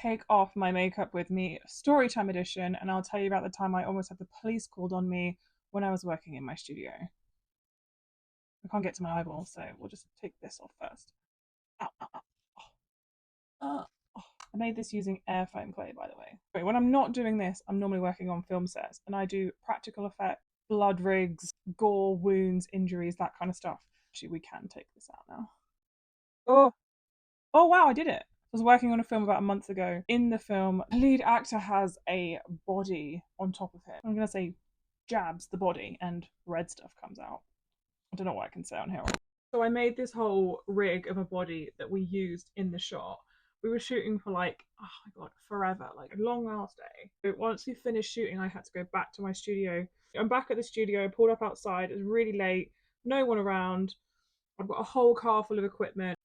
Take Off My Makeup With Me Storytime Edition, and I'll tell you about the time I almost had the police called on me when I was working in my studio. I can't get to my eyeball, so we'll just take this off first. Ow, ow, ow. Oh. I made this using air foam clay, by the way. When I'm not doing this, I'm normally working on film sets, and I do practical effects, blood rigs, gore, wounds, injuries, that kind of stuff. Actually, we can take this out now. Oh wow, I did it. I was working on a film about a month ago. In the film, the lead actor has a body on top of him. I'm gonna say jabs the body and red stuff comes out. I don't know what I can say on here. So I made this whole rig of a body that we used in the shot. We were shooting for like, oh my god, forever, like a long ass day. But once we finished shooting, I had to go back to my studio. I'm back at the studio, pulled up outside, it was really late, no one around. I've got a whole car full of equipment.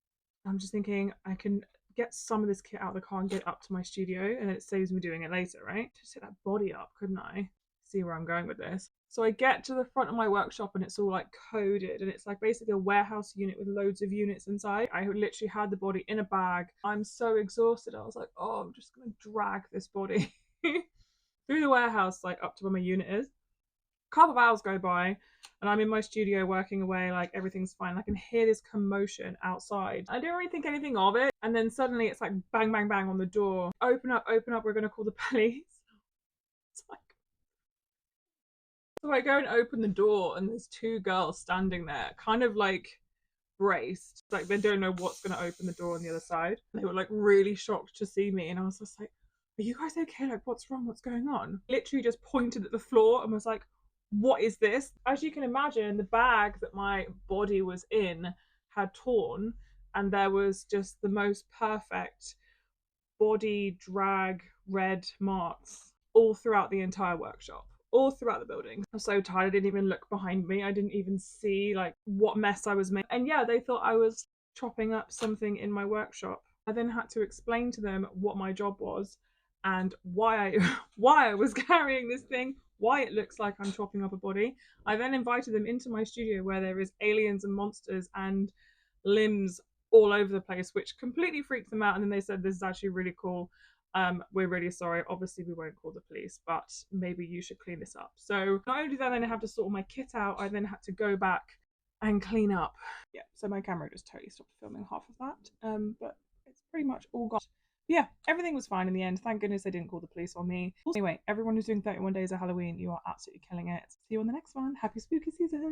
I'm just thinking I can get some of this kit out of the car and get it up to my studio, and it saves me doing it later, right? Just set that body up, couldn't I? See where I'm going with this. So I get to the front of my workshop and it's all like coded, and it's like basically a warehouse unit with loads of units inside. I literally had the body in a bag. I'm so exhausted. I was like, oh, I'm just gonna drag this body through the warehouse, like up to where my unit is. A couple of hours go by and I'm in my studio working away, like everything's fine. I can hear this commotion outside. I don't really think anything of it. And then suddenly it's like bang, bang, bang on the door. Open up, we're gonna call the police. It's like, so I go and open the door and there's two girls standing there, kind of like braced. Like they don't know what's gonna open the door on the other side. They were like really shocked to see me, and I was just like, are you guys okay? Like, what's wrong? What's going on? Literally just pointed at the floor and was like, what is this? As you can imagine, the bag that my body was in had torn, and there was just the most perfect body drag red marks all throughout the entire workshop, all throughout the building. I was so tired, I didn't even look behind me. I didn't even see like what mess I was making. And yeah, they thought I was chopping up something in my workshop. I then had to explain to them what my job was and why I was carrying this thing, why it looks like I'm chopping up a body. I then invited them into my studio where there is aliens and monsters and limbs all over the place, which completely freaked them out. And then they said, this is actually really cool. We're really sorry. Obviously, we won't call the police, but maybe you should clean this up. So not only did I then have to sort all my kit out, I then had to go back and clean up. Yeah, so my camera just totally stopped filming half of that. But it's pretty much all gone. Yeah, everything was fine in the end. Thank goodness they didn't call the police on me. Anyway, everyone who's doing 31 days of Halloween, you are absolutely killing it. See you on the next one. Happy spooky season.